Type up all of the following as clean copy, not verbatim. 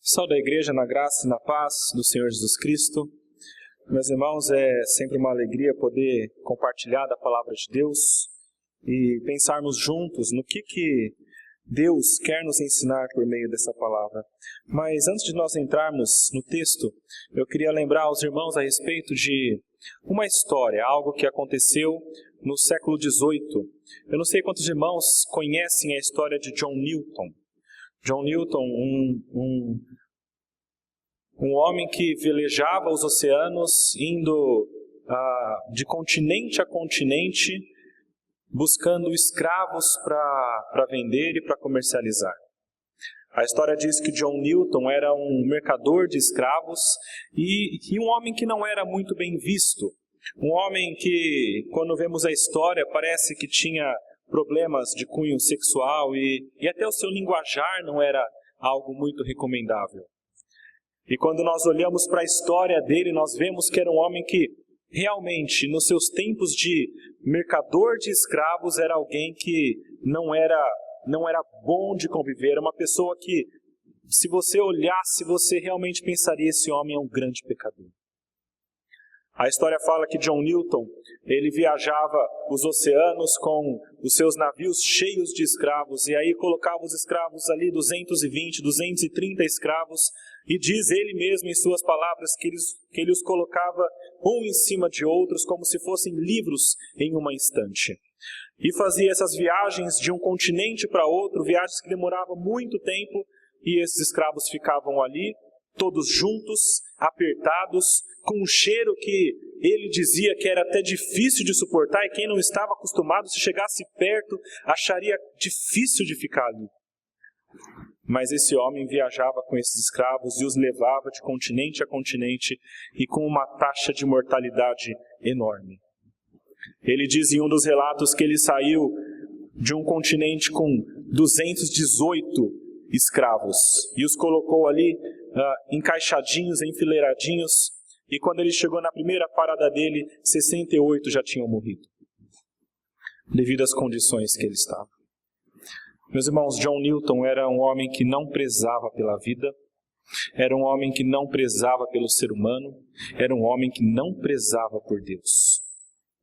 Salve a igreja na graça e na paz do Senhor Jesus Cristo. Meus irmãos, é sempre uma alegria poder compartilhar da palavra de Deus e pensarmos juntos no que Deus quer nos ensinar por meio dessa palavra. Mas antes de nós entrarmos no texto, eu queria lembrar aos irmãos a respeito de uma história, algo que aconteceu no século XVIII. Eu não sei quantos irmãos conhecem a história de John Newton. John Newton, um homem que velejava os oceanos, indo de continente a continente, buscando escravos para vender e para comercializar. A história diz que John Newton era um mercador de escravos e um homem que não era muito bem visto. Um homem que, quando vemos a história, parece que tinha problemas de cunho sexual e até o seu linguajar não era algo muito recomendável. E quando nós olhamos para a história dele, nós vemos que era um homem que realmente, nos seus tempos de mercador de escravos, era alguém que não era bom de conviver, era uma pessoa que, se você olhasse, você realmente pensaria, esse homem é um grande pecador. A história fala que John Newton, ele viajava os oceanos com os seus navios cheios de escravos, e aí colocava os escravos ali, 220, 230 escravos, e diz ele mesmo em suas palavras que ele os colocava um em cima de outros, como se fossem livros em uma estante. E fazia essas viagens de um continente para outro, viagens que demoravam muito tempo, e esses escravos ficavam ali, todos juntos, apertados, com um cheiro que ele dizia que era até difícil de suportar, e quem não estava acostumado, se chegasse perto, acharia difícil de ficar ali. Mas esse homem viajava com esses escravos e os levava de continente a continente e com uma taxa de mortalidade enorme. Ele diz em um dos relatos que ele saiu de um continente com 218 escravos e os colocou ali encaixadinhos, enfileiradinhos, e quando ele chegou na primeira parada dele, 68 já tinham morrido, devido às condições que ele estava. Meus irmãos, John Newton era um homem que não prezava pela vida, era um homem que não prezava pelo ser humano, era um homem que não prezava por Deus.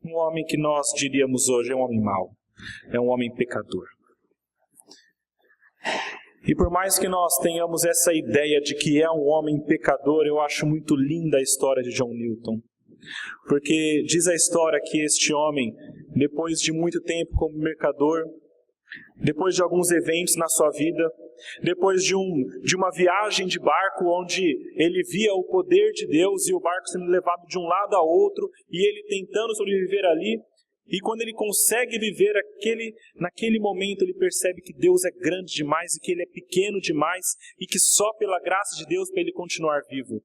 Um homem que nós diríamos hoje é um homem mau, é um homem pecador. E por mais que nós tenhamos essa ideia de que é um homem pecador, eu acho muito linda a história de John Newton. Porque diz a história que este homem, depois de muito tempo como mercador, depois de alguns eventos na sua vida, depois de uma viagem de barco onde ele via o poder de Deus e o barco sendo levado de um lado a outro e ele tentando sobreviver ali, e quando ele consegue viver naquele momento, ele percebe que Deus é grande demais e que ele é pequeno demais e que só pela graça de Deus para ele continuar vivo.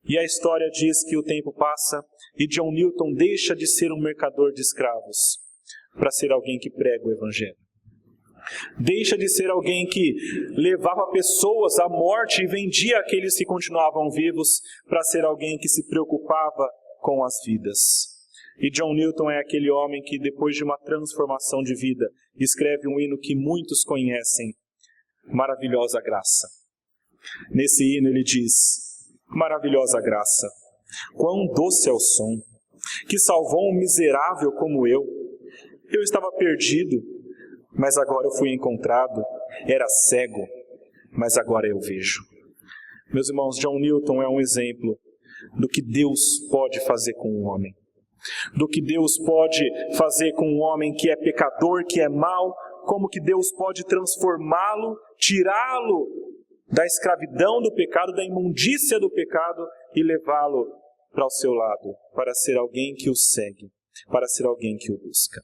E a história diz que o tempo passa e John Newton deixa de ser um mercador de escravos para ser alguém que prega o Evangelho. Deixa de ser alguém que levava pessoas à morte e vendia aqueles que continuavam vivos para ser alguém que se preocupava com as vidas. E John Newton é aquele homem que, depois de uma transformação de vida, escreve um hino que muitos conhecem, Maravilhosa Graça. Nesse hino ele diz: Maravilhosa graça, quão doce é o som, que salvou um miserável como eu. Eu estava perdido, mas agora eu fui encontrado, era cego, mas agora eu vejo. Meus irmãos, John Newton é um exemplo do que Deus pode fazer com um homem. Do que Deus pode fazer com um homem que é pecador, que é mau, como que Deus pode transformá-lo, tirá-lo da escravidão do pecado, da imundícia do pecado e levá-lo para o seu lado, para ser alguém que o segue, para ser alguém que o busca.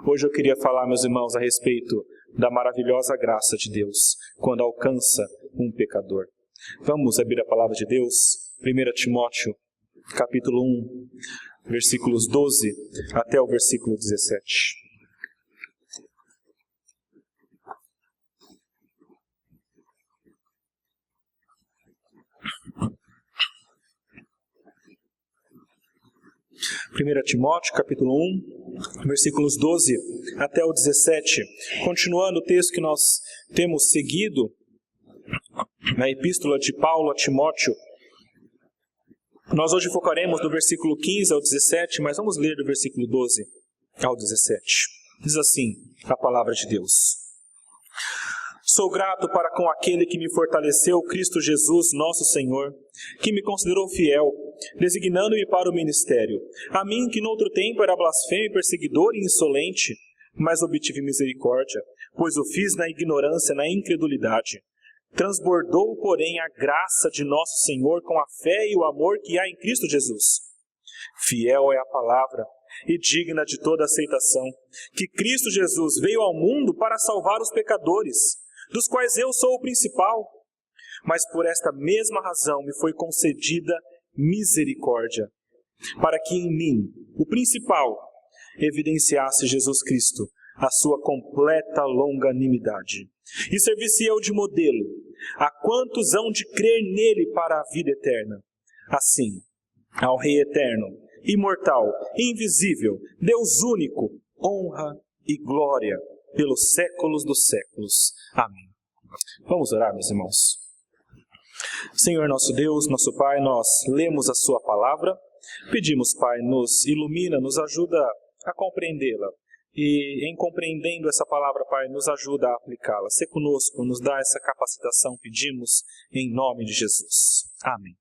Hoje eu queria falar, meus irmãos, a respeito da maravilhosa graça de Deus, quando alcança um pecador. Vamos abrir a palavra de Deus, 1 Timóteo, capítulo 1, versículos 12 até o versículo 17. Primeira Timóteo, capítulo 1, versículos 12 até o 17. Continuando o texto que nós temos seguido, na epístola de Paulo a Timóteo. Nós hoje focaremos do versículo 15 ao 17, mas vamos ler do versículo 12 ao 17. Diz assim a palavra de Deus: Sou grato para com aquele que me fortaleceu, Cristo Jesus, nosso Senhor, que me considerou fiel, designando-me para o ministério. A mim, que noutro tempo era blasfemo, perseguidor e insolente, mas obtive misericórdia, pois o fiz na ignorância, na incredulidade. Transbordou, porém, a graça de nosso Senhor com a fé e o amor que há em Cristo Jesus. Fiel é a palavra e digna de toda aceitação, que Cristo Jesus veio ao mundo para salvar os pecadores, dos quais eu sou o principal. Mas por esta mesma razão me foi concedida misericórdia, para que em mim, o principal, evidenciasse Jesus Cristo, a sua completa longanimidade. E servisse eu de modelo a quantos hão de crer nele para a vida eterna. Assim, ao Rei eterno, imortal, invisível, Deus único, honra e glória pelos séculos dos séculos. Amém. Vamos orar, meus irmãos. Senhor nosso Deus, nosso Pai, nós lemos a sua palavra, pedimos, Pai, nos ilumina, nos ajuda a compreendê-la. E em compreendendo essa palavra, Pai, nos ajuda a aplicá-la. Sê conosco, nos dá essa capacitação, pedimos em nome de Jesus. Amém.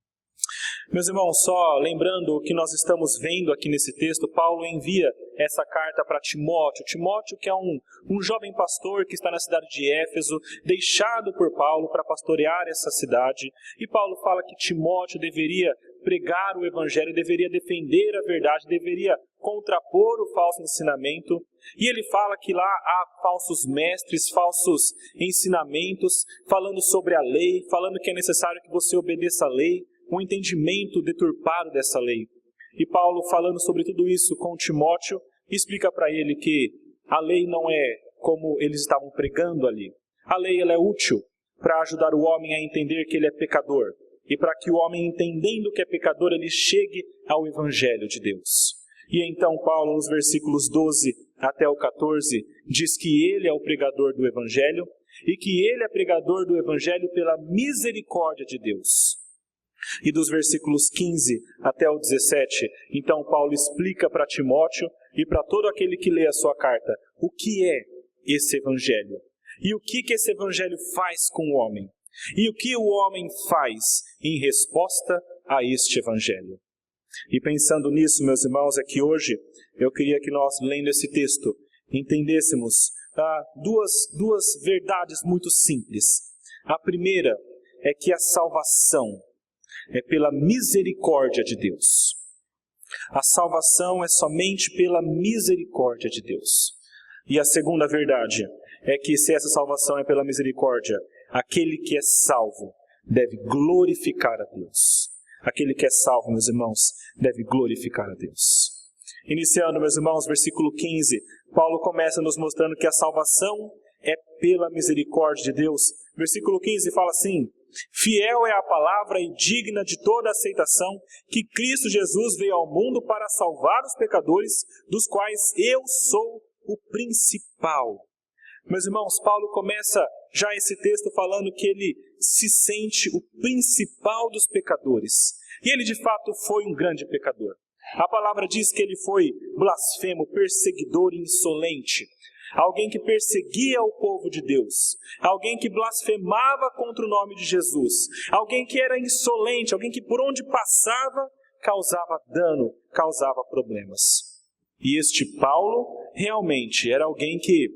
Meus irmãos, só lembrando o que nós estamos vendo aqui nesse texto, Paulo envia essa carta para Timóteo. Timóteo, que é um jovem pastor que está na cidade de Éfeso, deixado por Paulo para pastorear essa cidade. E Paulo fala que Timóteo deveria pregar o evangelho, deveria defender a verdade, deveria contrapor o falso ensinamento. E ele fala que lá há falsos mestres, falsos ensinamentos, falando sobre a lei, falando que é necessário que você obedeça a lei, um entendimento deturpado dessa lei. E Paulo, falando sobre tudo isso com Timóteo, explica para ele que a lei não é como eles estavam pregando ali. A lei ela é útil para ajudar o homem a entender que ele é pecador. E para que o homem, entendendo que é pecador, ele chegue ao Evangelho de Deus. E então Paulo, nos versículos 12 até o 14, diz que ele é o pregador do Evangelho e que ele é pregador do Evangelho pela misericórdia de Deus. E dos versículos 15 até o 17, então Paulo explica para Timóteo e para todo aquele que lê a sua carta o que é esse Evangelho e o que esse Evangelho faz com o homem e o que o homem faz em resposta a este Evangelho. E pensando nisso, meus irmãos, é que hoje eu queria que nós, lendo esse texto, entendêssemos duas verdades muito simples. A primeira é que a salvação é pela misericórdia de Deus. A salvação é somente pela misericórdia de Deus. E a segunda verdade é que se essa salvação é pela misericórdia, aquele que é salvo deve glorificar a Deus. Aquele que é salvo, meus irmãos, deve glorificar a Deus. Iniciando, meus irmãos, versículo 15, Paulo começa nos mostrando que a salvação é pela misericórdia de Deus. Versículo 15 fala assim: Fiel é a palavra e digna de toda aceitação, que Cristo Jesus veio ao mundo para salvar os pecadores, dos quais eu sou o principal. Meus irmãos, Paulo começa já esse texto falando que ele se sente o principal dos pecadores. E ele de fato foi um grande pecador. A palavra diz que ele foi blasfemo, perseguidor e insolente. Alguém que perseguia o povo de Deus, alguém que blasfemava contra o nome de Jesus, alguém que era insolente, alguém que por onde passava causava dano, causava problemas. E este Paulo realmente era alguém que,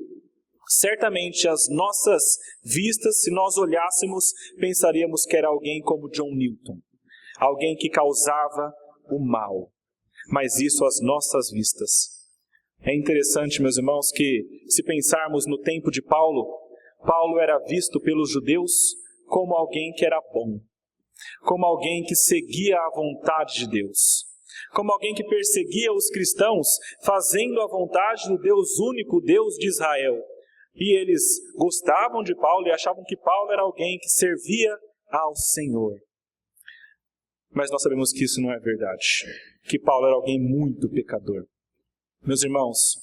certamente, às nossas vistas, se nós olhássemos, pensaríamos que era alguém como John Newton, alguém que causava o mal. Mas isso às nossas vistas. É interessante, meus irmãos, que se pensarmos no tempo de Paulo, Paulo era visto pelos judeus como alguém que era bom, como alguém que seguia a vontade de Deus, como alguém que perseguia os cristãos, fazendo a vontade do Deus único, Deus de Israel. E eles gostavam de Paulo e achavam que Paulo era alguém que servia ao Senhor. Mas nós sabemos que isso não é verdade, que Paulo era alguém muito pecador. Meus irmãos,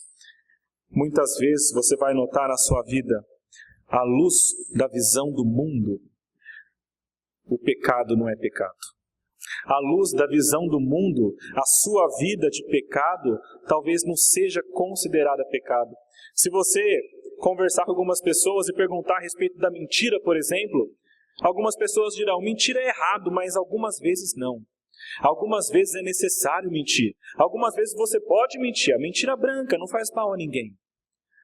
muitas vezes você vai notar na sua vida, à luz da visão do mundo, o pecado não é pecado. À luz da visão do mundo, a sua vida de pecado talvez não seja considerada pecado. Se você conversar com algumas pessoas e perguntar a respeito da mentira, por exemplo, algumas pessoas dirão, mentira é errado, mas algumas vezes não. Algumas vezes é necessário mentir. Algumas vezes você pode mentir. A mentira branca não faz mal a ninguém.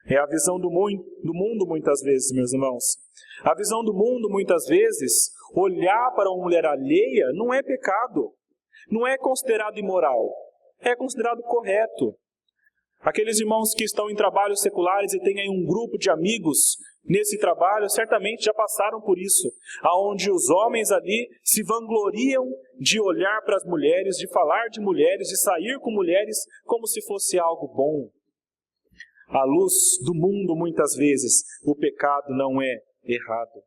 É a visão do mundo muitas vezes, meus irmãos. A visão do mundo muitas vezes, olhar para uma mulher alheia não é pecado. Não é considerado imoral. É considerado correto. Aqueles irmãos que estão em trabalhos seculares e têm aí um grupo de amigos nesse trabalho, certamente já passaram por isso, aonde os homens ali se vangloriam de olhar para as mulheres, de falar de mulheres, de sair com mulheres como se fosse algo bom. À luz do mundo, muitas vezes, o pecado não é errado.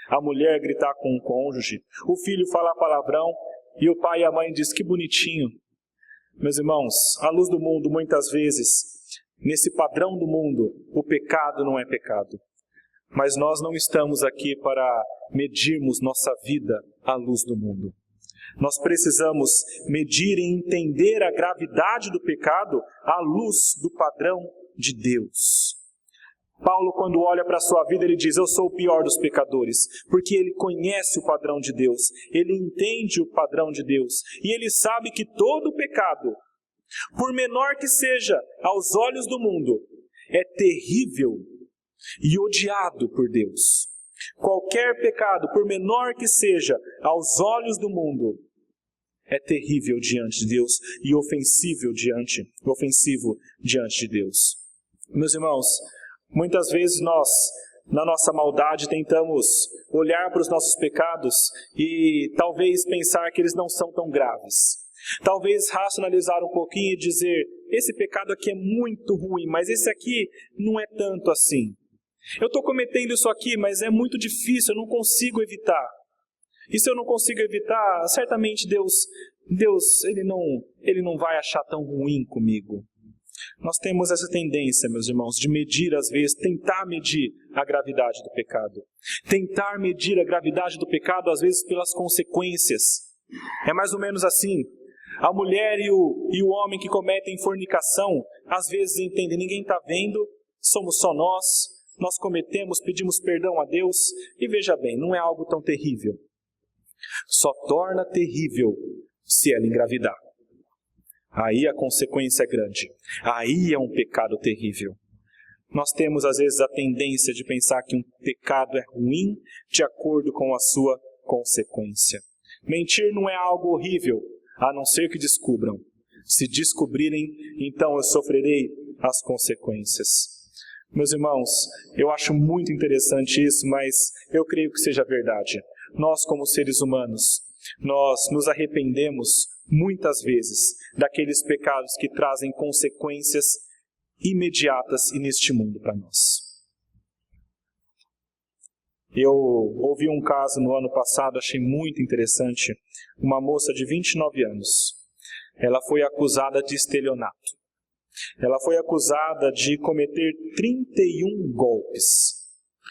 A mulher gritar com o cônjuge, o filho falar palavrão e o pai e a mãe diz que bonitinho. Meus irmãos, à luz do mundo, muitas vezes, nesse padrão do mundo, o pecado não é pecado. Mas nós não estamos aqui para medirmos nossa vida à luz do mundo. Nós precisamos medir e entender a gravidade do pecado à luz do padrão de Deus. Paulo, quando olha para a sua vida, ele diz, eu sou o pior dos pecadores, porque ele conhece o padrão de Deus, ele entende o padrão de Deus, e ele sabe que todo pecado, por menor que seja aos olhos do mundo, é terrível e odiado por Deus. Qualquer pecado, por menor que seja aos olhos do mundo, é terrível diante de Deus e ofensivo diante de Deus. Meus irmãos, muitas vezes nós, na nossa maldade, tentamos olhar para os nossos pecados e talvez pensar que eles não são tão graves. Talvez racionalizar um pouquinho e dizer, esse pecado aqui é muito ruim, mas esse aqui não é tanto assim. Eu estou cometendo isso aqui, mas é muito difícil, eu não consigo evitar. E se eu não consigo evitar, certamente Deus ele não vai achar tão ruim comigo. Nós temos essa tendência, meus irmãos, de medir às vezes, tentar medir a gravidade do pecado. Tentar medir a gravidade do pecado às vezes pelas consequências. É mais ou menos assim. A mulher e o homem que cometem fornicação, às vezes entendem, ninguém está vendo, somos só nós cometemos, pedimos perdão a Deus, e veja bem, não é algo tão terrível. Só torna terrível se ela engravidar. Aí a consequência é grande. Aí é um pecado terrível. Nós temos às vezes a tendência de pensar que um pecado é ruim de acordo com a sua consequência. Mentir não é algo horrível, a não ser que descubram. Se descobrirem, então eu sofrerei as consequências. Meus irmãos, eu acho muito interessante isso, mas eu creio que seja verdade. Nós, como seres humanos, nós nos arrependemos muitas vezes daqueles pecados que trazem consequências imediatas e neste mundo para nós. Eu ouvi um caso no ano passado, achei muito interessante. Uma moça de 29 anos. Ela foi acusada de estelionato. Ela foi acusada de cometer 31 golpes.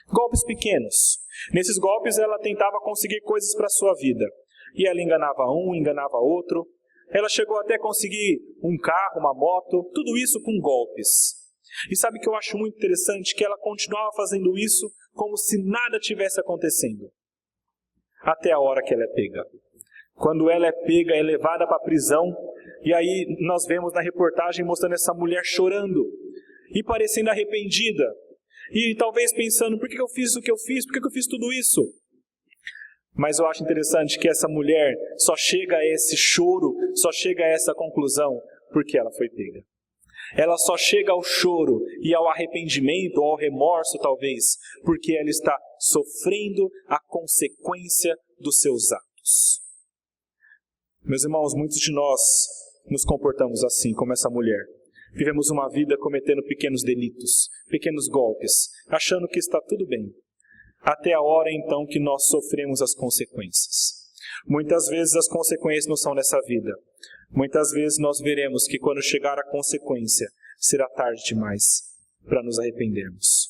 Golpes pequenos. Nesses golpes ela tentava conseguir coisas para a sua vida. E ela enganava um, enganava outro. Ela chegou até a conseguir um carro, uma moto, tudo isso com golpes. E sabe o que eu acho muito interessante? Que ela continuava fazendo isso como se nada tivesse acontecendo. Até a hora que ela é pega. Quando ela é pega, é levada para a prisão. E aí nós vemos na reportagem mostrando essa mulher chorando. E parecendo arrependida. E talvez pensando, por que eu fiz o que eu fiz? Por que eu fiz tudo isso? Mas eu acho interessante que essa mulher só chega a esse choro, só chega a essa conclusão, porque ela foi pega. Ela só chega ao choro e ao arrependimento, ou ao remorso talvez, porque ela está sofrendo a consequência dos seus atos. Meus irmãos, muitos de nós nos comportamos assim, como essa mulher. Vivemos uma vida cometendo pequenos delitos, pequenos golpes, achando que está tudo bem. Até a hora então que nós sofremos as consequências. Muitas vezes as consequências não são nessa vida. Muitas vezes nós veremos que quando chegar a consequência, será tarde demais para nos arrependermos.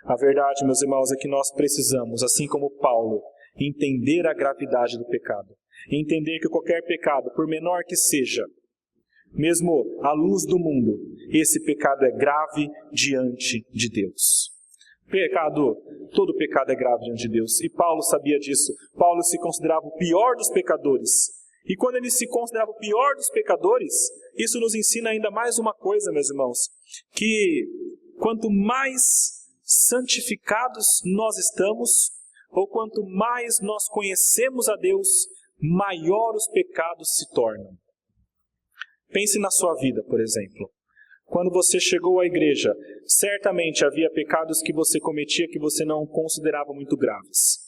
A verdade, meus irmãos, é que nós precisamos, assim como Paulo, entender a gravidade do pecado. Entender que qualquer pecado, por menor que seja, mesmo à luz do mundo, esse pecado é grave diante de Deus. Todo pecado é grave diante de Deus. E Paulo sabia disso. Paulo se considerava o pior dos pecadores. E quando ele se considerava o pior dos pecadores, isso nos ensina ainda mais uma coisa, meus irmãos, que quanto mais santificados nós estamos, ou quanto mais nós conhecemos a Deus, maior os pecados se tornam. Pense na sua vida, por exemplo. Quando você chegou à igreja, certamente havia pecados que você cometia que você não considerava muito graves.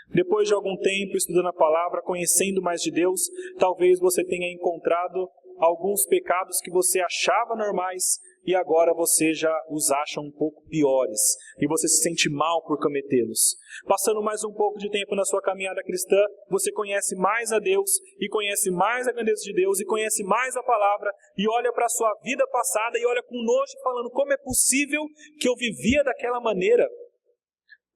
Depois de algum tempo estudando a palavra, conhecendo mais de Deus, talvez você tenha encontrado alguns pecados que você achava normais e agora você já os acha um pouco piores e você se sente mal por cometê-los. Passando mais um pouco de tempo na sua caminhada cristã, você conhece mais a Deus e conhece mais a grandeza de Deus e conhece mais a palavra e olha para a sua vida passada e olha com nojo falando: como é possível que eu vivia daquela maneira?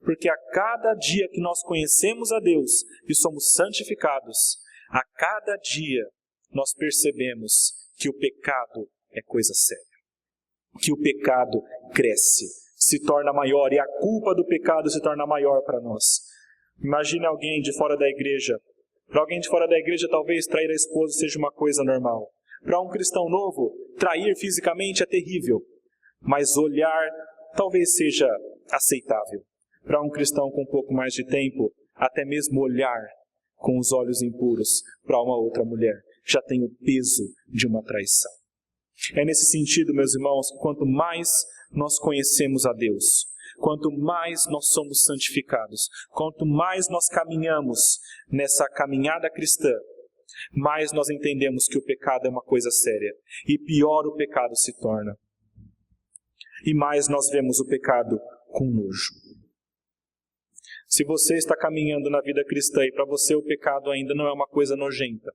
Porque a cada dia que nós conhecemos a Deus e somos santificados, a cada dia nós percebemos que o pecado é coisa séria. Que o pecado cresce, se torna maior e a culpa do pecado se torna maior para nós. Imagine alguém de fora da igreja. Para alguém de fora da igreja, talvez trair a esposa seja uma coisa normal. Para um cristão novo, trair fisicamente é terrível. Mas olhar talvez seja aceitável. Para um cristão com um pouco mais de tempo, até mesmo olhar com os olhos impuros para uma outra mulher já tem o peso de uma traição. É nesse sentido, meus irmãos, que quanto mais nós conhecemos a Deus, quanto mais nós somos santificados, quanto mais nós caminhamos nessa caminhada cristã, mais nós entendemos que o pecado é uma coisa séria e pior o pecado se torna. E mais nós vemos o pecado com nojo. Se você está caminhando na vida cristã e para você o pecado ainda não é uma coisa nojenta,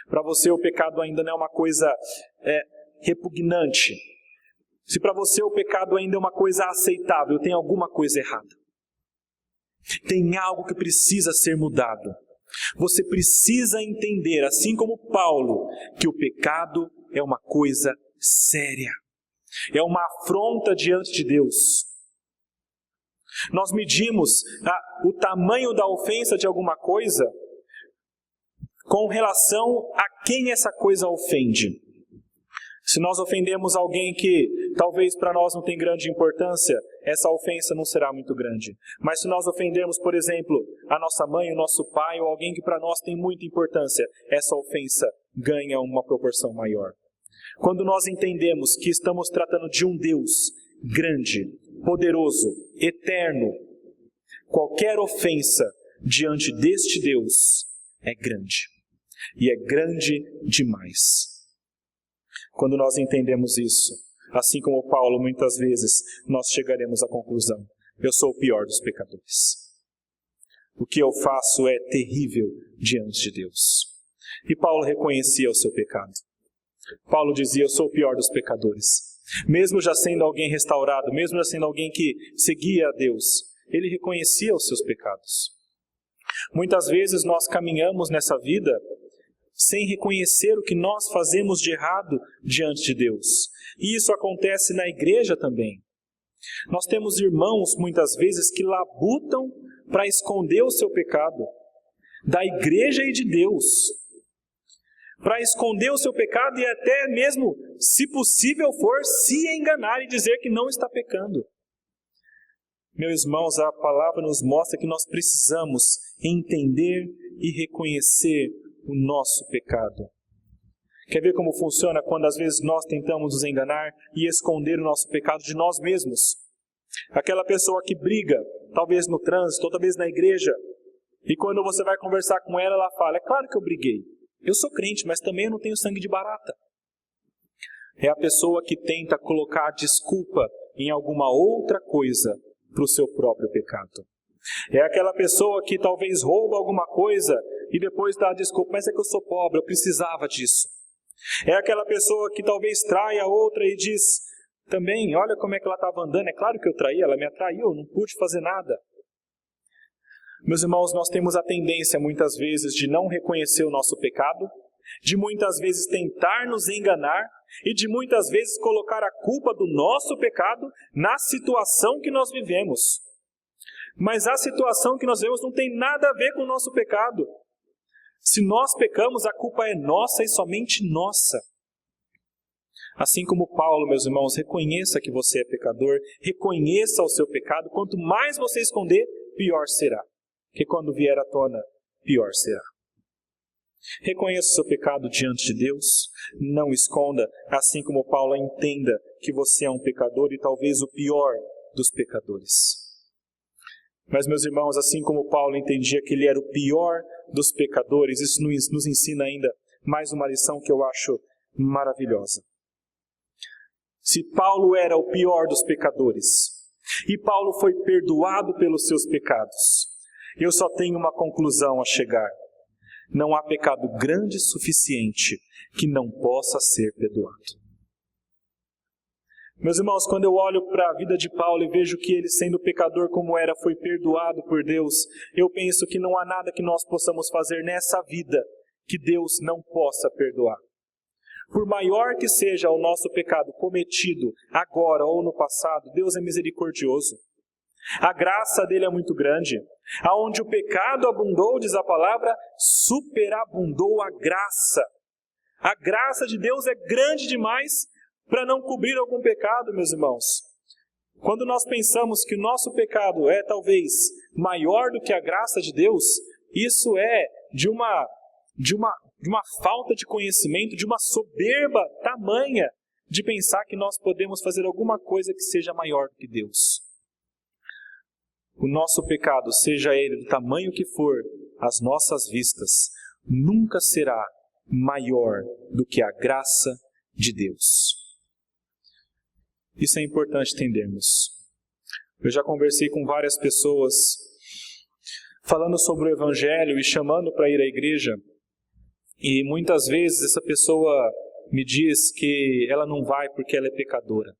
para você o pecado ainda não é uma coisa repugnante, se para você o pecado ainda é uma coisa aceitável, tem alguma coisa errada. Tem algo que precisa ser mudado. Você precisa entender, assim como Paulo, que o pecado é uma coisa séria. É uma afronta diante de Deus. Nós medimos o tamanho da ofensa de alguma coisa com relação a quem essa coisa ofende. Se nós ofendemos alguém que talvez para nós não tem grande importância, essa ofensa não será muito grande. Mas se nós ofendermos, por exemplo, a nossa mãe, o nosso pai, ou alguém que para nós tem muita importância, essa ofensa ganha uma proporção maior. Quando nós entendemos que estamos tratando de um Deus grande, poderoso, eterno, qualquer ofensa diante deste Deus é grande. E é grande demais. Quando nós entendemos isso, assim como Paulo, muitas vezes, nós chegaremos à conclusão: eu sou o pior dos pecadores. O que eu faço é terrível diante de Deus. E Paulo reconhecia o seu pecado. Paulo dizia: eu sou o pior dos pecadores. Mesmo já sendo alguém restaurado, mesmo já sendo alguém que seguia a Deus, ele reconhecia os seus pecados. Muitas vezes nós caminhamos nessa vida sem reconhecer o que nós fazemos de errado diante de Deus. E isso acontece na igreja também. Nós temos irmãos, muitas vezes, que labutam para esconder o seu pecado da igreja e de Deus. Para esconder o seu pecado e até mesmo, se possível for, se enganar e dizer que não está pecando. Meus irmãos, a palavra nos mostra que nós precisamos entender e reconhecer o nosso pecado. Quer ver como funciona quando às vezes nós tentamos nos enganar e esconder o nosso pecado de nós mesmos? Aquela pessoa que briga, talvez no trânsito, ou talvez na igreja, e quando você vai conversar com ela, ela fala: é claro que eu briguei. Eu sou crente, mas também eu não tenho sangue de barata. É a pessoa que tenta colocar desculpa em alguma outra coisa para o seu próprio pecado. É aquela pessoa que talvez rouba alguma coisa e depois dá desculpa: mas é que eu sou pobre, eu precisava disso. É aquela pessoa que talvez trai a outra e diz também: olha como é que ela estava andando, é claro que eu traí, ela me atraiu, eu não pude fazer nada. Meus irmãos, nós temos a tendência muitas vezes de não reconhecer o nosso pecado, de muitas vezes tentar nos enganar e de muitas vezes colocar a culpa do nosso pecado na situação que nós vivemos. Mas a situação que nós vivemos não tem nada a ver com o nosso pecado. Se nós pecamos, a culpa é nossa e somente nossa. Assim como Paulo, meus irmãos, reconheça que você é pecador, reconheça o seu pecado. Quanto mais você esconder, pior será. Porque quando vier à tona, pior será. Reconheça o seu pecado diante de Deus, não esconda, assim como Paulo, entenda que você é um pecador e talvez o pior dos pecadores. Mas, meus irmãos, assim como Paulo entendia que ele era o pior dos pecadores, isso nos ensina ainda mais uma lição que eu acho maravilhosa. Se Paulo era o pior dos pecadores, e Paulo foi perdoado pelos seus pecados, eu só tenho uma conclusão a chegar. Não há pecado grande o suficiente que não possa ser perdoado. Meus irmãos, quando eu olho para a vida de Paulo e vejo que ele, sendo pecador como era, foi perdoado por Deus, eu penso que não há nada que nós possamos fazer nessa vida que Deus não possa perdoar. Por maior que seja o nosso pecado cometido agora ou no passado, Deus é misericordioso. A graça dele é muito grande. Aonde o pecado abundou, diz a palavra, superabundou a graça. A graça de Deus é grande demais para não cobrir algum pecado, meus irmãos. Quando nós pensamos que o nosso pecado é talvez maior do que a graça de Deus, isso é de uma falta de conhecimento, de uma soberba tamanha de pensar que nós podemos fazer alguma coisa que seja maior do que Deus. O nosso pecado, seja ele do tamanho que for, às nossas vistas, nunca será maior do que a graça de Deus. Isso é importante entendermos. Eu já conversei com várias pessoas falando sobre o Evangelho e chamando para ir à igreja. E muitas vezes essa pessoa me diz que ela não vai porque ela é pecadora.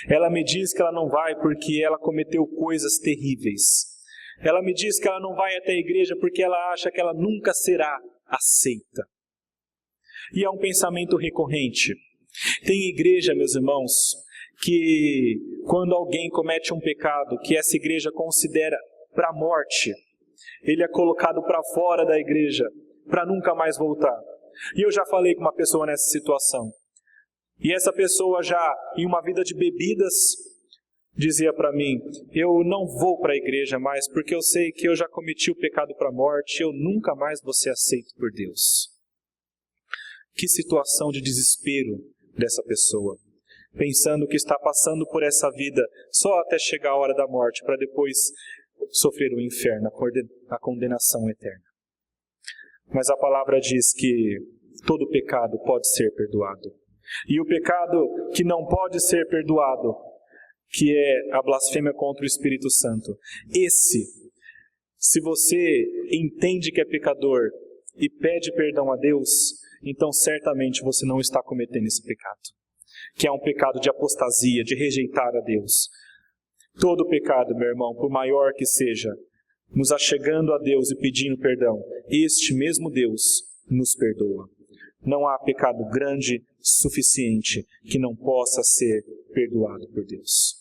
Ela me diz que ela não vai porque ela cometeu coisas terríveis. Ela me diz que ela não vai até a igreja porque ela acha que ela nunca será aceita. E é um pensamento recorrente. Tem igreja, meus irmãos, que quando alguém comete um pecado que essa igreja considera para a morte, ele é colocado para fora da igreja, para nunca mais voltar. E eu já falei com uma pessoa nessa situação. E essa pessoa já, em uma vida de bebidas, dizia para mim, eu não vou para a igreja mais, porque eu sei que eu já cometi o pecado para a morte, eu nunca mais vou ser aceito por Deus. Que situação de desespero dessa pessoa, pensando que está passando por essa vida só até chegar a hora da morte, para depois sofrer o inferno, a condenação eterna. Mas a palavra diz que todo pecado pode ser perdoado. E o pecado que não pode ser perdoado, que é a blasfêmia contra o Espírito Santo, esse, se você entende que é pecador e pede perdão a Deus, então certamente você não está cometendo esse pecado, que é um pecado de apostasia, de rejeitar a Deus. Todo pecado, meu irmão, por maior que seja, nos achegando a Deus e pedindo perdão, este mesmo Deus nos perdoa. Não há pecado grande suficiente que não possa ser perdoado por Deus.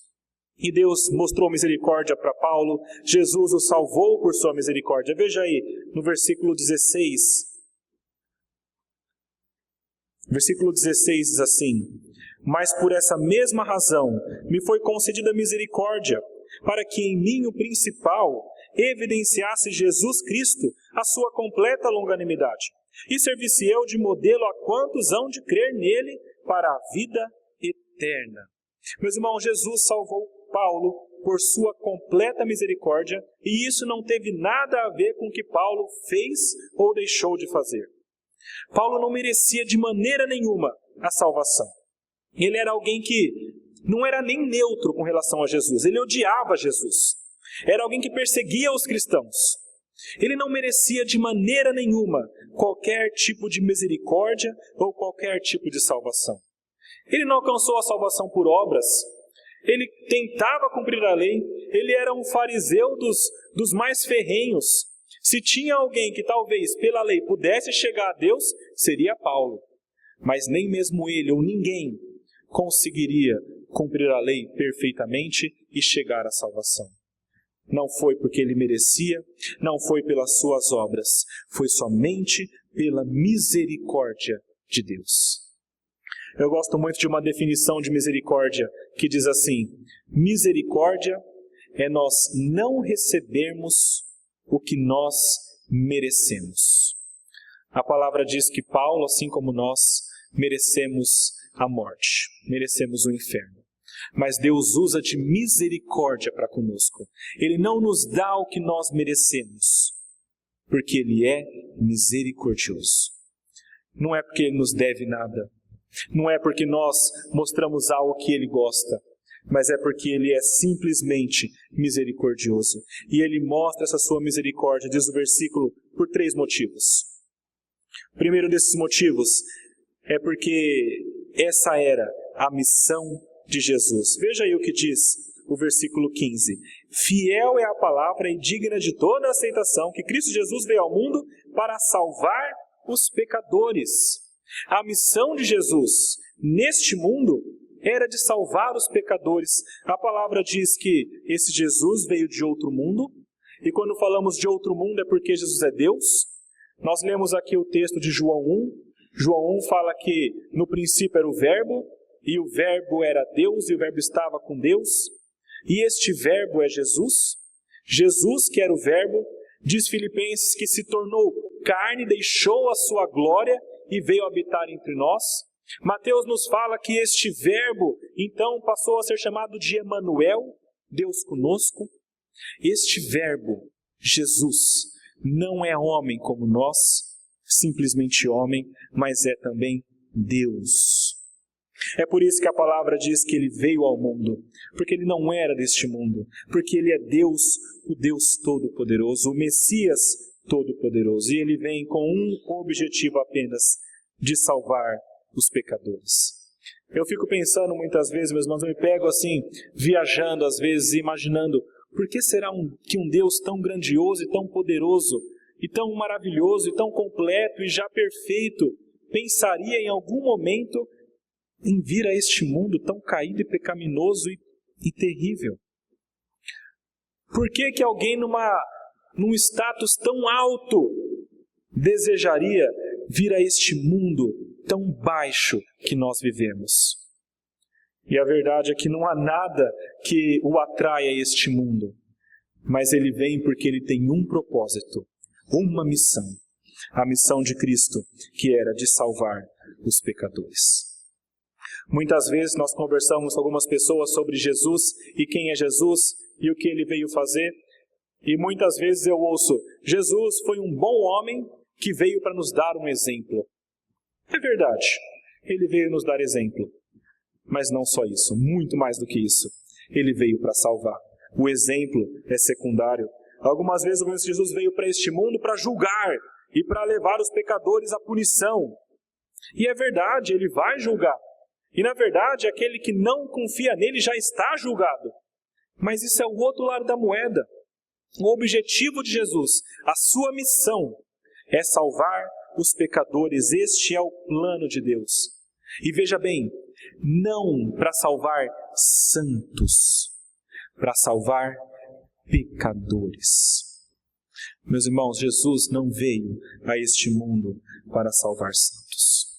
E Deus mostrou misericórdia para Paulo, Jesus o salvou por sua misericórdia. Veja aí, no versículo 16. Versículo 16 diz assim, mas por essa mesma razão me foi concedida misericórdia, para que em mim o principal evidenciasse Jesus Cristo a sua completa longanimidade, e servisse eu de modelo a quantos hão de crer nele para a vida eterna. Meus irmãos, Jesus salvou Paulo por sua completa misericórdia, e isso não teve nada a ver com o que Paulo fez ou deixou de fazer. Paulo não merecia de maneira nenhuma a salvação. Ele era alguém que não era nem neutro com relação a Jesus, ele odiava Jesus. Era alguém que perseguia os cristãos. Ele não merecia de maneira nenhuma qualquer tipo de misericórdia ou qualquer tipo de salvação. Ele não alcançou a salvação por obras. ele tentava cumprir a lei, ele era um fariseu dos mais ferrenhos. Se tinha alguém que talvez pela lei pudesse chegar a Deus, seria Paulo. Mas nem mesmo ele ou ninguém conseguiria cumprir a lei perfeitamente e chegar à salvação. Não foi porque ele merecia, não foi pelas suas obras, foi somente pela misericórdia de Deus. Eu gosto muito de uma definição de misericórdia que diz assim: misericórdia é nós não recebermos o que nós merecemos. A palavra diz que Paulo, assim como nós, merecemos a morte, merecemos o inferno. Mas Deus usa de misericórdia para conosco. Ele não nos dá o que nós merecemos, porque Ele é misericordioso. Não é porque Ele nos deve nada, não é porque nós mostramos algo que Ele gosta, mas é porque Ele é simplesmente misericordioso. E Ele mostra essa sua misericórdia, diz o versículo, por 3 motivos. O primeiro desses motivos é porque essa era a missão de Jesus. Veja aí o que diz o versículo 15. Fiel é a palavra e digna de toda aceitação que Cristo Jesus veio ao mundo para salvar os pecadores. A missão de Jesus neste mundo era de salvar os pecadores. A palavra diz que esse Jesus veio de outro mundo, e quando falamos de outro mundo é porque Jesus é Deus. Nós lemos aqui o texto de João 1. João 1 fala que no princípio era o Verbo, e o Verbo era Deus, e o Verbo estava com Deus. E este Verbo é Jesus. Jesus, que era o Verbo, diz Filipenses que se tornou carne, deixou a sua glória e veio habitar entre nós. Mateus nos fala que este Verbo, então, passou a ser chamado de Emanuel, Deus conosco. Este Verbo, Jesus, não é homem como nós, simplesmente homem, mas é também Deus. É por isso que a palavra diz que Ele veio ao mundo, porque Ele não era deste mundo, porque Ele é Deus, o Deus Todo-Poderoso, o Messias Todo-Poderoso, e Ele vem com um objetivo apenas, de salvar os pecadores. Eu fico pensando muitas vezes, meus irmãos, eu me pego assim, viajando às vezes, imaginando, por que será que um Deus tão grandioso e tão poderoso, e tão maravilhoso, e tão completo, e já perfeito, pensaria em algum momento em vir a este mundo tão caído e pecaminoso e terrível? Por que alguém num status tão alto desejaria vir a este mundo tão baixo que nós vivemos? E a verdade é que não há nada que o atraia a este mundo, mas ele vem porque ele tem um propósito, uma missão, a missão de Cristo, que era de salvar os pecadores. Muitas vezes nós conversamos com algumas pessoas sobre Jesus e quem é Jesus e o que Ele veio fazer. E muitas vezes eu ouço, Jesus foi um bom homem que veio para nos dar um exemplo. É verdade, Ele veio nos dar exemplo. Mas não só isso, muito mais do que isso. Ele veio para salvar. O exemplo é secundário. Algumas vezes eu vejo que Jesus veio para este mundo para julgar e para levar os pecadores à punição. E é verdade, Ele vai julgar. E na verdade, aquele que não confia nele já está julgado. Mas isso é o outro lado da moeda. O objetivo de Jesus, a sua missão, é salvar os pecadores. Este é o plano de Deus. E veja bem, não para salvar santos, para salvar pecadores. Meus irmãos, Jesus não veio a este mundo para salvar santos.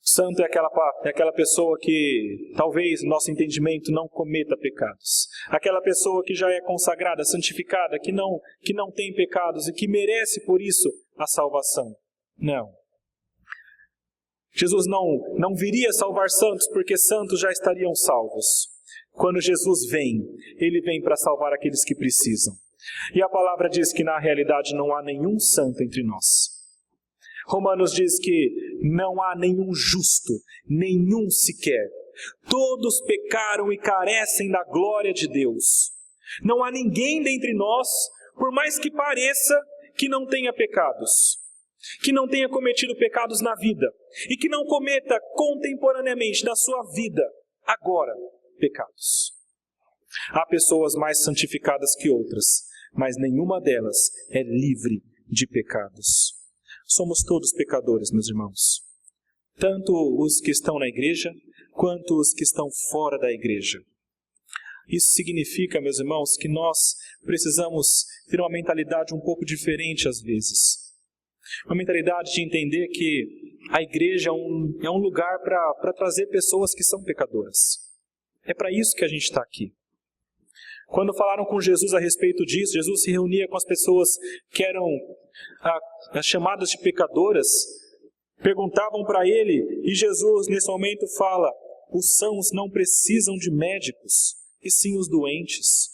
Santo é aquela pessoa que, talvez, no nosso entendimento, não cometa pecados. Aquela pessoa que já é consagrada, santificada, que não tem pecados e que merece, por isso, a salvação. Não. Jesus não viria salvar santos porque santos já estariam salvos. Quando Jesus vem, Ele vem para salvar aqueles que precisam. E a palavra diz que, na realidade, não há nenhum santo entre nós. Romanos diz que não há nenhum justo, nenhum sequer. Todos pecaram e carecem da glória de Deus. Não há ninguém dentre nós, por mais que pareça, que não tenha pecados, que não tenha cometido pecados na vida, e que não cometa contemporaneamente na sua vida, agora, pecados. Há pessoas mais santificadas que outras, mas nenhuma delas é livre de pecados. Somos todos pecadores, meus irmãos. Tanto os que estão na igreja, quanto os que estão fora da igreja. Isso significa, meus irmãos, que nós precisamos ter uma mentalidade um pouco diferente às vezes. Uma mentalidade de entender que a igreja é um lugar para trazer pessoas que são pecadoras. É para isso que a gente está aqui. Quando falaram com Jesus a respeito disso, Jesus se reunia com as pessoas que eram as chamadas de pecadoras, perguntavam para ele, e Jesus nesse momento fala: os sãos não precisam de médicos, e sim os doentes.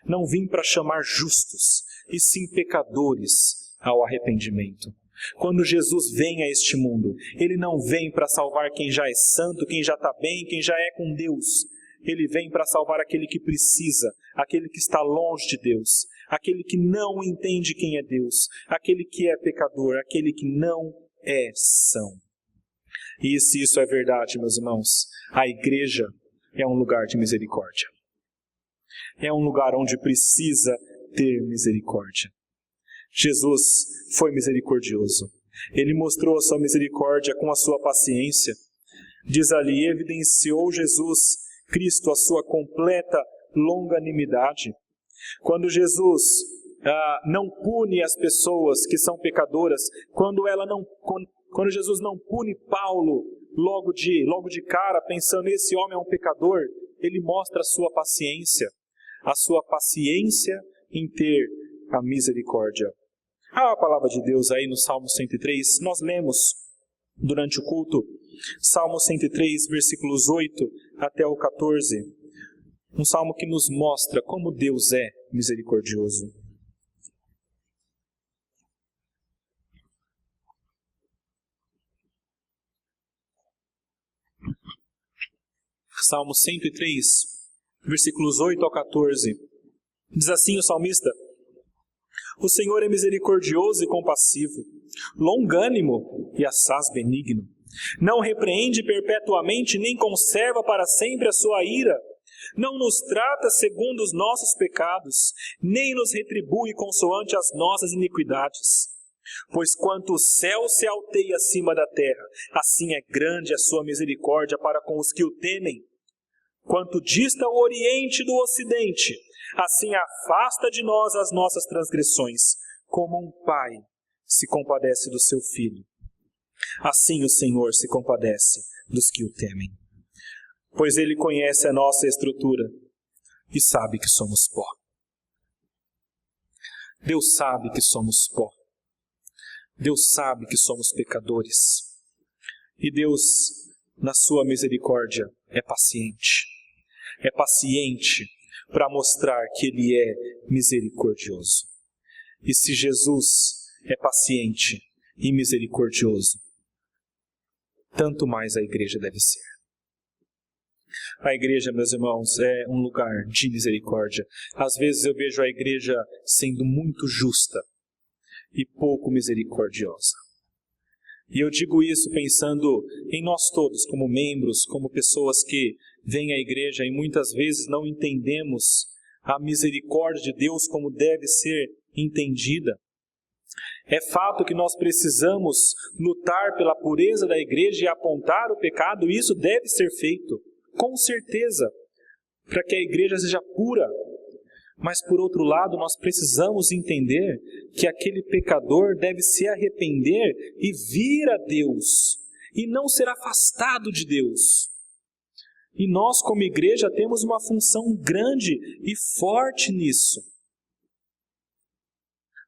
Não vim para chamar justos, e sim pecadores ao arrependimento. Quando Jesus vem a este mundo, Ele não vem para salvar quem já é santo, quem já está bem, quem já é com Deus. Ele vem para salvar aquele que precisa, aquele que está longe de Deus, aquele que não entende quem é Deus, aquele que é pecador, aquele que não é são. E se isso é verdade, meus irmãos, a igreja é um lugar de misericórdia. É um lugar onde precisa ter misericórdia. Jesus foi misericordioso. Ele mostrou a sua misericórdia com a sua paciência. Diz ali, evidenciou Jesus Cristo a sua completa longanimidade. Quando Jesus não pune as pessoas que são pecadoras, quando Jesus não pune Paulo logo de cara, pensando esse homem é um pecador, ele mostra a sua paciência em ter a misericórdia. Há a palavra de Deus aí no Salmo 103, nós lemos durante o culto, Salmo 103, versículos 8 até o 14, um salmo que nos mostra como Deus é misericordioso. Salmo 103, versículos 8 ao 14, diz assim o salmista: o Senhor é misericordioso e compassivo, longânimo e assaz benigno. Não repreende perpetuamente, nem conserva para sempre a sua ira. Não nos trata segundo os nossos pecados, nem nos retribui consoante as nossas iniquidades. Pois quanto o céu se alteia acima da terra, assim é grande a sua misericórdia para com os que o temem. Quanto dista o oriente do ocidente, assim afasta de nós as nossas transgressões, como um pai se compadece do seu filho. Assim o Senhor se compadece dos que o temem. Pois Ele conhece a nossa estrutura e sabe que somos pó. Deus sabe que somos pó. Deus sabe que somos pecadores. E Deus, na sua misericórdia, é paciente. É paciente para mostrar que Ele é misericordioso. E se Jesus é paciente e misericordioso, tanto mais a igreja deve ser. A igreja, meus irmãos, é um lugar de misericórdia. Às vezes eu vejo a igreja sendo muito justa e pouco misericordiosa. E eu digo isso pensando em nós todos, como membros, como pessoas que vêm à igreja e muitas vezes não entendemos a misericórdia de Deus como deve ser entendida. É fato que nós precisamos lutar pela pureza da igreja e apontar o pecado, e isso deve ser feito, com certeza, para que a igreja seja pura. Mas, por outro lado, nós precisamos entender que aquele pecador deve se arrepender e vir a Deus, e não ser afastado de Deus. E nós, como igreja, temos uma função grande e forte nisso.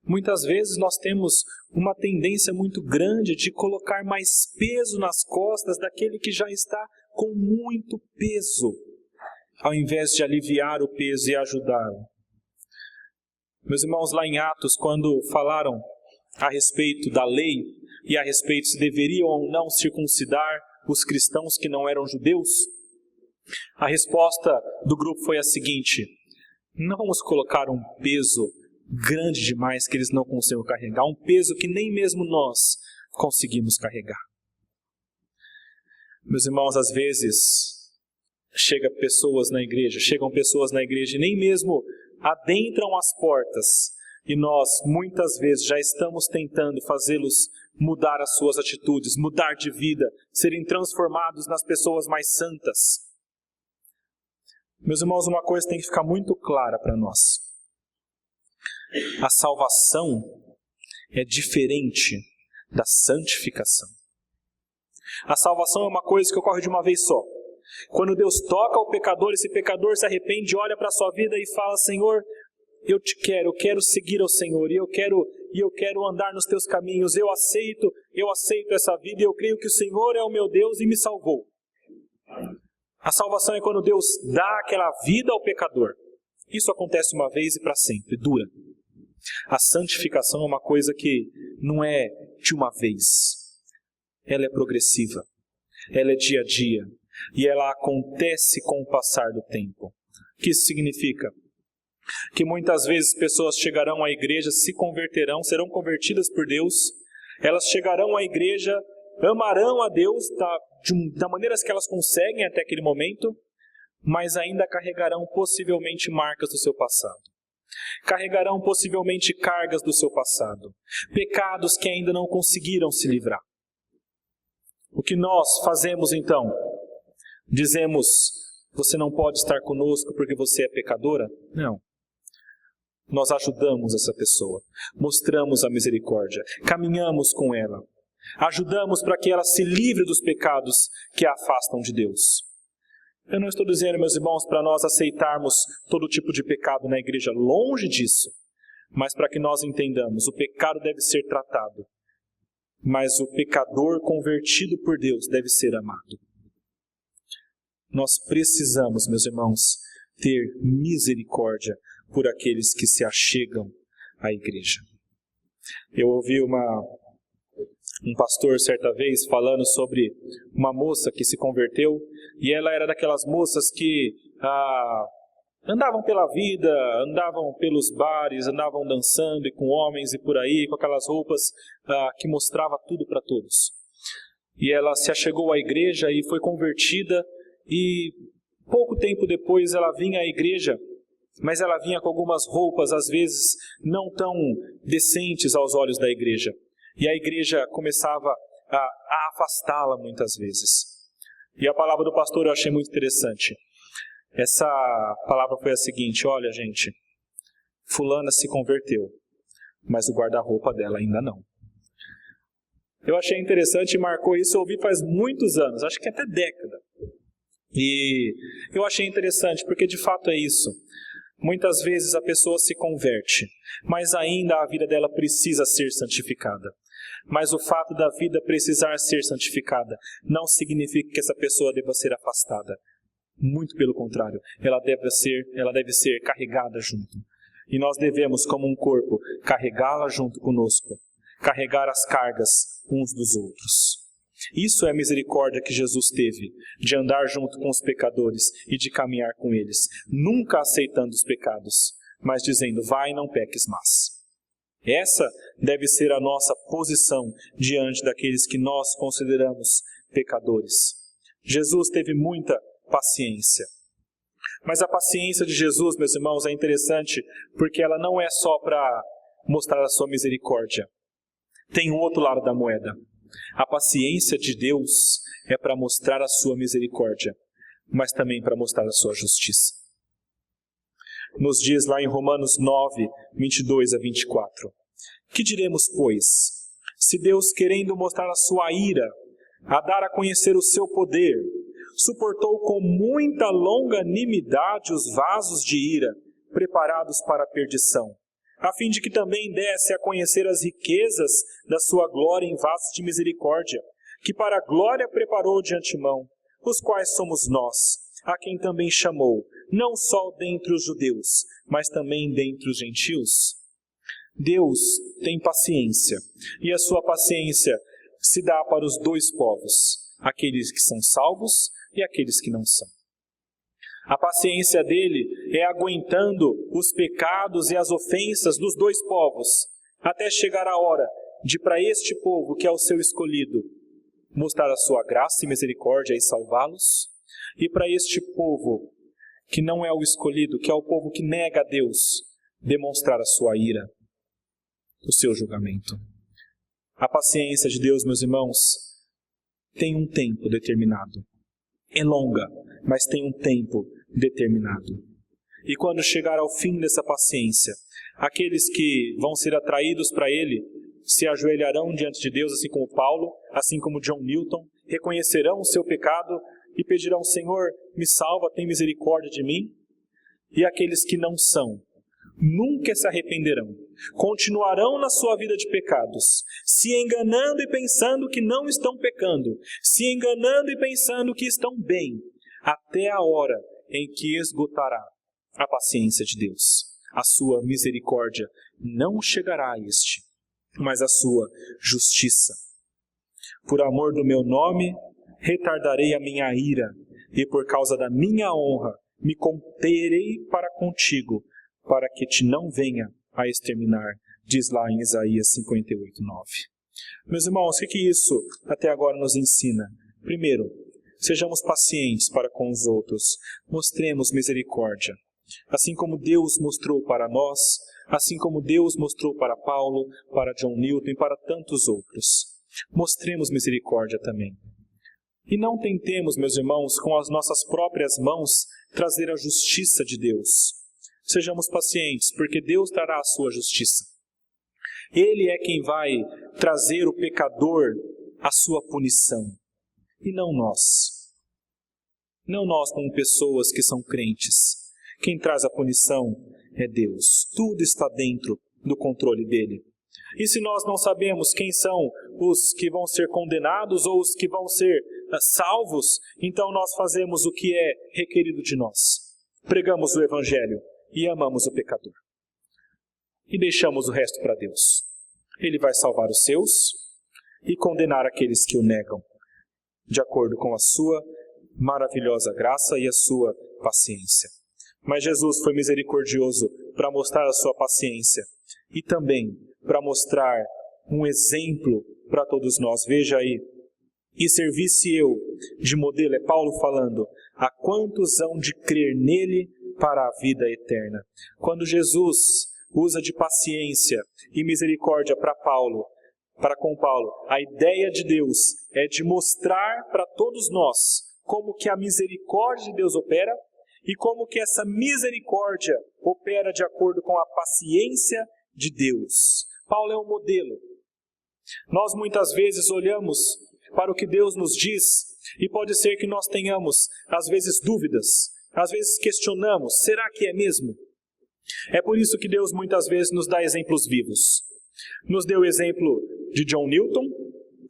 Muitas vezes nós temos uma tendência muito grande de colocar mais peso nas costas daquele que já está com muito peso, ao invés de aliviar o peso e ajudá-lo. Meus irmãos, lá em Atos, quando falaram a respeito da lei e a respeito se deveriam ou não circuncidar os cristãos que não eram judeus, a resposta do grupo foi a seguinte: não vamos colocar um peso grande demais que eles não consigam carregar, um peso que nem mesmo nós conseguimos carregar. Meus irmãos, às vezes chegam pessoas na igreja e nem mesmo adentram as portas. E nós, muitas vezes, já estamos tentando fazê-los mudar as suas atitudes, mudar de vida, serem transformados nas pessoas mais santas. Meus irmãos, uma coisa tem que ficar muito clara para nós. A salvação é diferente da santificação. A salvação é uma coisa que ocorre de uma vez só. Quando Deus toca o pecador, esse pecador se arrepende, olha para a sua vida e fala: Senhor, eu quero seguir ao Senhor, e eu quero andar nos teus caminhos, eu aceito essa vida, e eu creio que o Senhor é o meu Deus e me salvou. A salvação é quando Deus dá aquela vida ao pecador. Isso acontece uma vez e para sempre, dura. A santificação é uma coisa que não é de uma vez. Ela é progressiva, ela é dia a dia, e ela acontece com o passar do tempo. O que isso significa? Que muitas vezes pessoas chegarão à igreja, se converterão, serão convertidas por Deus, elas chegarão à igreja, amarão a Deus da maneira que elas conseguem até aquele momento, mas ainda carregarão possivelmente marcas do seu passado. Carregarão possivelmente cargas do seu passado, pecados que ainda não conseguiram se livrar. O que nós fazemos então? Dizemos: você não pode estar conosco porque você é pecadora? Não. Nós ajudamos essa pessoa, mostramos a misericórdia, caminhamos com ela, ajudamos para que ela se livre dos pecados que a afastam de Deus. Eu não estou dizendo, meus irmãos, para nós aceitarmos todo tipo de pecado na igreja, longe disso, mas para que nós entendamos, o pecado deve ser tratado, mas o pecador convertido por Deus deve ser amado. Nós precisamos, meus irmãos, ter misericórdia por aqueles que se achegam à igreja. Eu ouvi um pastor certa vez falando sobre uma moça que se converteu, e ela era daquelas moças que andavam pela vida, andavam pelos bares, andavam dançando e com homens e por aí, com aquelas roupas que mostrava tudo para todos. E ela se achegou à igreja e foi convertida, e pouco tempo depois ela vinha à igreja, mas ela vinha com algumas roupas, às vezes, não tão decentes aos olhos da igreja. E a igreja começava a afastá-la muitas vezes. E a palavra do pastor eu achei muito interessante. Essa palavra foi a seguinte: olha, gente, fulana se converteu, mas o guarda-roupa dela ainda não. Eu achei interessante e marcou isso, eu ouvi faz muitos anos, acho que até década. E eu achei interessante porque de fato é isso. Muitas vezes a pessoa se converte, mas ainda a vida dela precisa ser santificada. Mas o fato da vida precisar ser santificada não significa que essa pessoa deva ser afastada. Muito pelo contrário, ela deve ser carregada junto. E nós devemos, como um corpo, carregá-la junto conosco, carregar as cargas uns dos outros. Isso é a misericórdia que Jesus teve, de andar junto com os pecadores e de caminhar com eles, nunca aceitando os pecados, mas dizendo: vai, não peques mais. Essa deve ser a nossa posição diante daqueles que nós consideramos pecadores. Jesus teve muita paciência. Mas a paciência de Jesus, meus irmãos, é interessante porque ela não é só para mostrar a sua misericórdia. Tem um outro lado da moeda. A paciência de Deus é para mostrar a sua misericórdia, mas também para mostrar a sua justiça. Nos diz lá em Romanos 9, 22 a 24. Que diremos, pois? Se Deus, querendo mostrar a sua ira, a dar a conhecer o seu poder, suportou com muita longanimidade os vasos de ira, preparados para a perdição, a fim de que também desse a conhecer as riquezas da sua glória em vasos de misericórdia, que para a glória preparou de antemão, os quais somos nós, a quem também chamou, não só dentre os judeus, mas também dentre os gentios. Deus tem paciência, e a sua paciência se dá para os dois povos, aqueles que são salvos e aqueles que não são. A paciência dele é aguentando os pecados e as ofensas dos dois povos, até chegar a hora de, para este povo que é o seu escolhido, mostrar a sua graça e misericórdia e salvá-los, E para este povo, que não é o escolhido, que é o povo que nega a Deus, demonstrar a sua ira, o seu julgamento. A paciência de Deus, meus irmãos, tem um tempo determinado. É longa, mas tem um tempo determinado. E quando chegar ao fim dessa paciência, aqueles que vão ser atraídos para Ele se ajoelharão diante de Deus, assim como Paulo, assim como John Newton, reconhecerão o seu pecado e pedirão: Senhor, me salva, tem misericórdia de mim. E aqueles que não são, nunca se arrependerão, continuarão na sua vida de pecados, se enganando e pensando que não estão pecando, se enganando e pensando que estão bem, até a hora em que esgotará a paciência de Deus. A sua misericórdia não chegará a este, mas a sua justiça. Por amor do meu nome, retardarei a minha ira, e por causa da minha honra, me conterei para contigo, para que te não venha a exterminar, diz lá em Isaías 58:9. Meus irmãos, o que isso até agora nos ensina? Primeiro, sejamos pacientes para com os outros, mostremos misericórdia. Assim como Deus mostrou para nós, assim como Deus mostrou para Paulo, para John Newton e para tantos outros. Mostremos misericórdia também. E não tentemos, meus irmãos, com as nossas próprias mãos, trazer a justiça de Deus. Sejamos pacientes, porque Deus trará a sua justiça. Ele é quem vai trazer o pecador à sua punição, e não nós. Não nós como pessoas que são crentes. Quem traz a punição é Deus. Tudo está dentro do controle dele. E se nós não sabemos quem são os que vão ser condenados ou os que vão ser salvos, então nós fazemos o que é requerido de nós. Pregamos o Evangelho e amamos o pecador. E deixamos o resto para Deus. Ele vai salvar os seus e condenar aqueles que o negam, de acordo com a sua maravilhosa graça e a sua paciência. Mas Jesus foi misericordioso para mostrar a sua paciência e também para mostrar um exemplo para todos nós. Veja aí: e servisse eu de modelo, é Paulo falando, a quantos hão de crer nele para a vida eterna. Quando Jesus usa de paciência e misericórdia para com Paulo, a ideia de Deus é de mostrar para todos nós como que a misericórdia de Deus opera e como que essa misericórdia opera de acordo com a paciência de Deus. Paulo é um modelo. Nós muitas vezes olhamos para o que Deus nos diz e pode ser que nós tenhamos, às vezes, dúvidas, às vezes questionamos, será que é mesmo? É por isso que Deus muitas vezes nos dá exemplos vivos. Nos deu o exemplo de John Newton,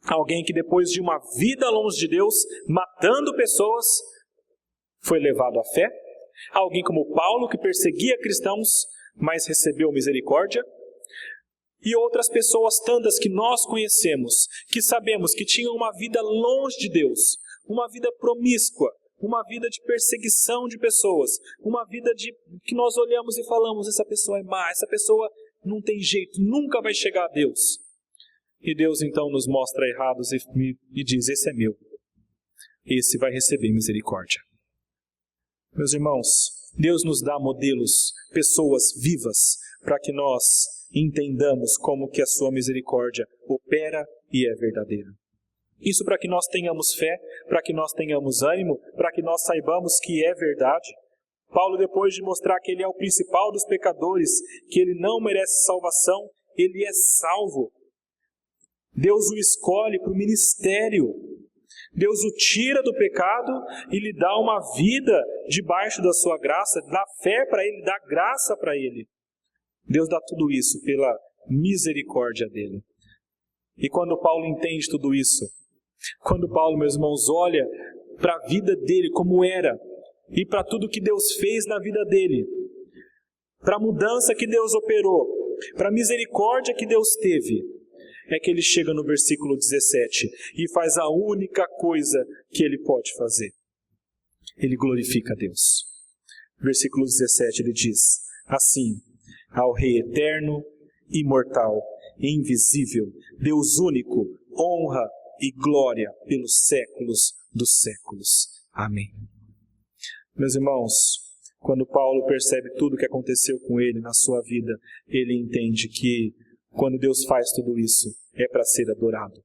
alguém que depois de uma vida longe de Deus, matando pessoas, foi levado à fé. Alguém como Paulo, que perseguia cristãos, mas recebeu misericórdia. E outras pessoas tantas que nós conhecemos, que sabemos que tinham uma vida longe de Deus, uma vida promíscua, uma vida de perseguição de pessoas, uma vida que nós olhamos e falamos, essa pessoa é má, essa pessoa não tem jeito, nunca vai chegar a Deus. E Deus então nos mostra errados e diz, esse é meu, esse vai receber misericórdia. Meus irmãos, Deus nos dá modelos, pessoas vivas, para que nós entendamos como que a sua misericórdia opera e é verdadeira. Isso para que nós tenhamos fé, para que nós tenhamos ânimo, para que nós saibamos que é verdade. Paulo, depois de mostrar que ele é o principal dos pecadores, que ele não merece salvação, ele é salvo. Deus o escolhe para o ministério. Deus o tira do pecado e lhe dá uma vida debaixo da sua graça, dá fé para ele, dá graça para ele. Deus dá tudo isso pela misericórdia dele. E quando Paulo entende tudo isso, quando Paulo, meus irmãos, olha para a vida dele como era, e para tudo que Deus fez na vida dele, para a mudança que Deus operou, para a misericórdia que Deus teve, é que ele chega no versículo 17 e faz a única coisa que ele pode fazer. Ele glorifica a Deus. Versículo 17 ele diz, assim, ao Rei eterno, imortal, invisível, Deus único, honra e glória pelos séculos dos séculos. Amém. Meus irmãos, quando Paulo percebe tudo o que aconteceu com ele na sua vida, ele entende que quando Deus faz tudo isso, é para ser adorado,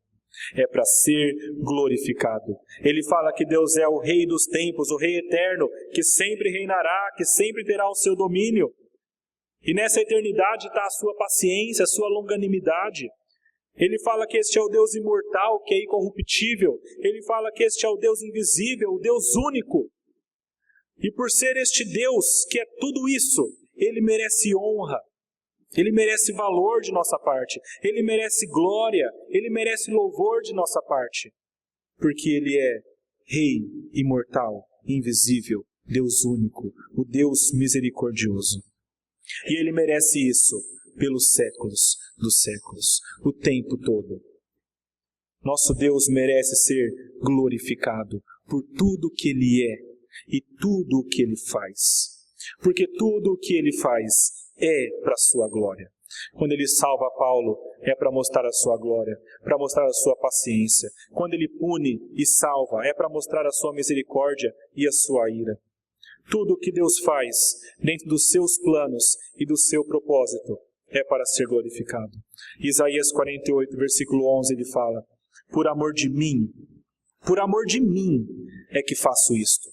é para ser glorificado. Ele fala que Deus é o Rei dos tempos, o Rei eterno, que sempre reinará, que sempre terá o seu domínio. E nessa eternidade está a sua paciência, a sua longanimidade. Ele fala que este é o Deus imortal, que é incorruptível. Ele fala que este é o Deus invisível, o Deus único. E por ser este Deus, que é tudo isso, Ele merece honra, Ele merece valor de nossa parte, Ele merece glória, Ele merece louvor de nossa parte. Porque Ele é Rei imortal, invisível, Deus único, o Deus misericordioso. E Ele merece isso pelos séculos dos séculos, o tempo todo. Nosso Deus merece ser glorificado por tudo que Ele é e tudo o que Ele faz. Porque tudo o que Ele faz é para a sua glória. Quando Ele salva Paulo, é para mostrar a sua glória, para mostrar a sua paciência. Quando Ele pune e salva, é para mostrar a sua misericórdia e a sua ira. Tudo o que Deus faz dentro dos seus planos e do seu propósito é para ser glorificado. Isaías 48, versículo 11, ele fala: por amor de mim é que faço isto.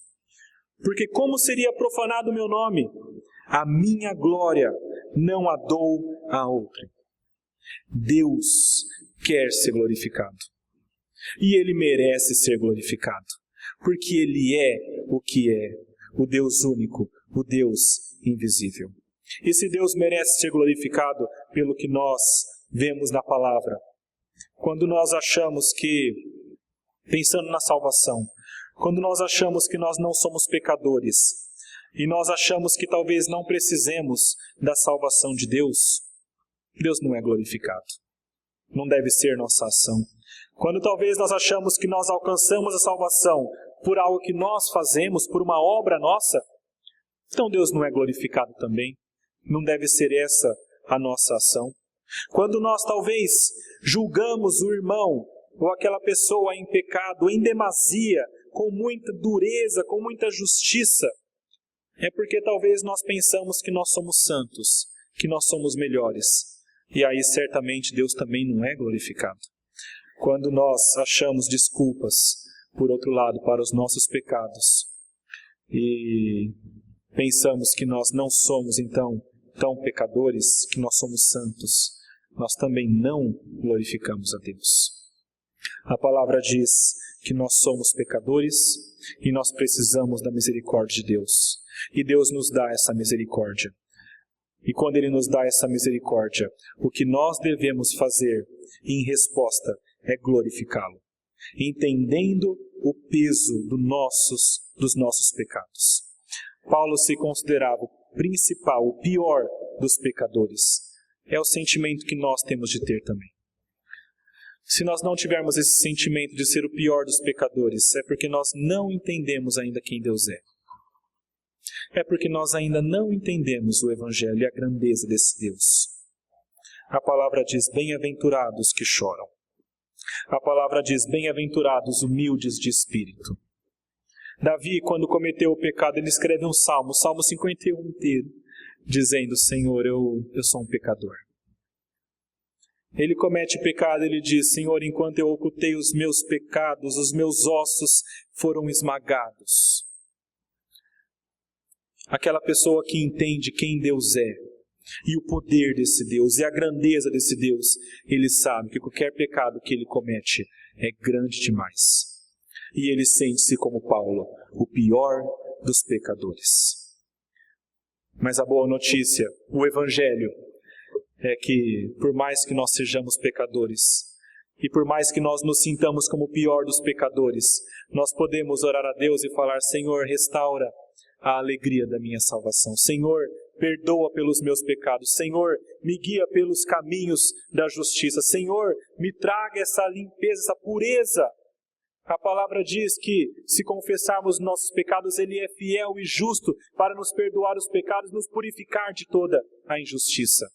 Porque como seria profanado o meu nome? A minha glória não a dou a outro. Deus quer ser glorificado. E Ele merece ser glorificado. Porque Ele é o que é, o Deus único, o Deus invisível. E se Deus merece ser glorificado pelo que nós vemos na palavra, quando nós achamos que, pensando na salvação, quando nós achamos que nós não somos pecadores, e nós achamos que talvez não precisemos da salvação de Deus, Deus não é glorificado. Não deve ser nossa ação. Quando talvez nós achamos que nós alcançamos a salvação por algo que nós fazemos, por uma obra nossa, então Deus não é glorificado também. Não deve ser essa a nossa ação. Quando nós talvez julgamos o irmão ou aquela pessoa em pecado, em demasia, com muita dureza, com muita justiça, é porque talvez nós pensamos que nós somos santos, que nós somos melhores. E aí certamente Deus também não é glorificado. Quando nós achamos desculpas, por outro lado, para os nossos pecados, e pensamos que nós não somos então tão pecadores, que nós somos santos, nós também não glorificamos a Deus. A palavra diz que nós somos pecadores e nós precisamos da misericórdia de Deus. E Deus nos dá essa misericórdia. E quando Ele nos dá essa misericórdia, o que nós devemos fazer em resposta é glorificá-lo, entendendo o peso dos nossos pecados. Paulo se considerava o principal, o pior dos pecadores. É o sentimento que nós temos de ter também. Se nós não tivermos esse sentimento de ser o pior dos pecadores, é porque nós não entendemos ainda quem Deus é. É porque nós ainda não entendemos o Evangelho e a grandeza desse Deus. A palavra diz: bem-aventurados que choram. A palavra diz: bem-aventurados humildes de espírito. Davi, quando cometeu o pecado, ele escreve um salmo, o Salmo 51 inteiro, dizendo: Senhor, eu sou um pecador. Ele comete pecado, ele diz: Senhor, enquanto eu ocultei os meus pecados, os meus ossos foram esmagados. Aquela pessoa que entende quem Deus é, e o poder desse Deus, e a grandeza desse Deus, ele sabe que qualquer pecado que ele comete é grande demais. E ele sente-se como Paulo, o pior dos pecadores. Mas a boa notícia, o Evangelho, é que por mais que nós sejamos pecadores, e por mais que nós nos sintamos como o pior dos pecadores, nós podemos orar a Deus e falar: Senhor, restaura a alegria da minha salvação. Senhor, perdoa pelos meus pecados. Senhor, me guia pelos caminhos da justiça. Senhor, me traga essa limpeza, essa pureza. A palavra diz que se confessarmos nossos pecados, Ele é fiel e justo para nos perdoar os pecados e nos purificar de toda a injustiça.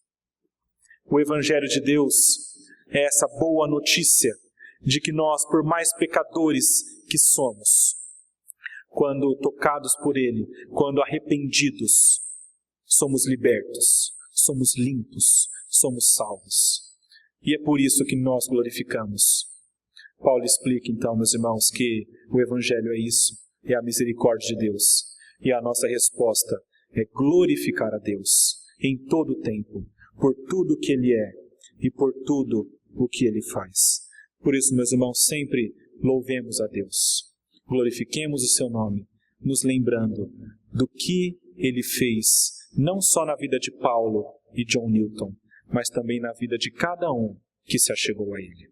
O Evangelho de Deus é essa boa notícia de que nós, por mais pecadores que somos, quando tocados por Ele, quando arrependidos, somos libertos, somos limpos, somos salvos. E é por isso que nós glorificamos. Paulo explica então, meus irmãos, que o Evangelho é isso, é a misericórdia de Deus. E a nossa resposta é glorificar a Deus em todo o tempo, por tudo o que Ele é e por tudo o que Ele faz. Por isso, meus irmãos, sempre louvemos a Deus, glorifiquemos o seu nome, nos lembrando do que Ele fez, não só na vida de Paulo e John Newton, mas também na vida de cada um que se achegou a Ele.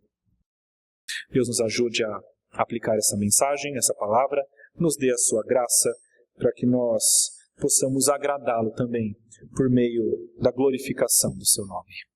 Deus nos ajude a aplicar essa mensagem, essa palavra, nos dê a sua graça, para que nós possamos agradá-lo também, por meio da glorificação do seu nome.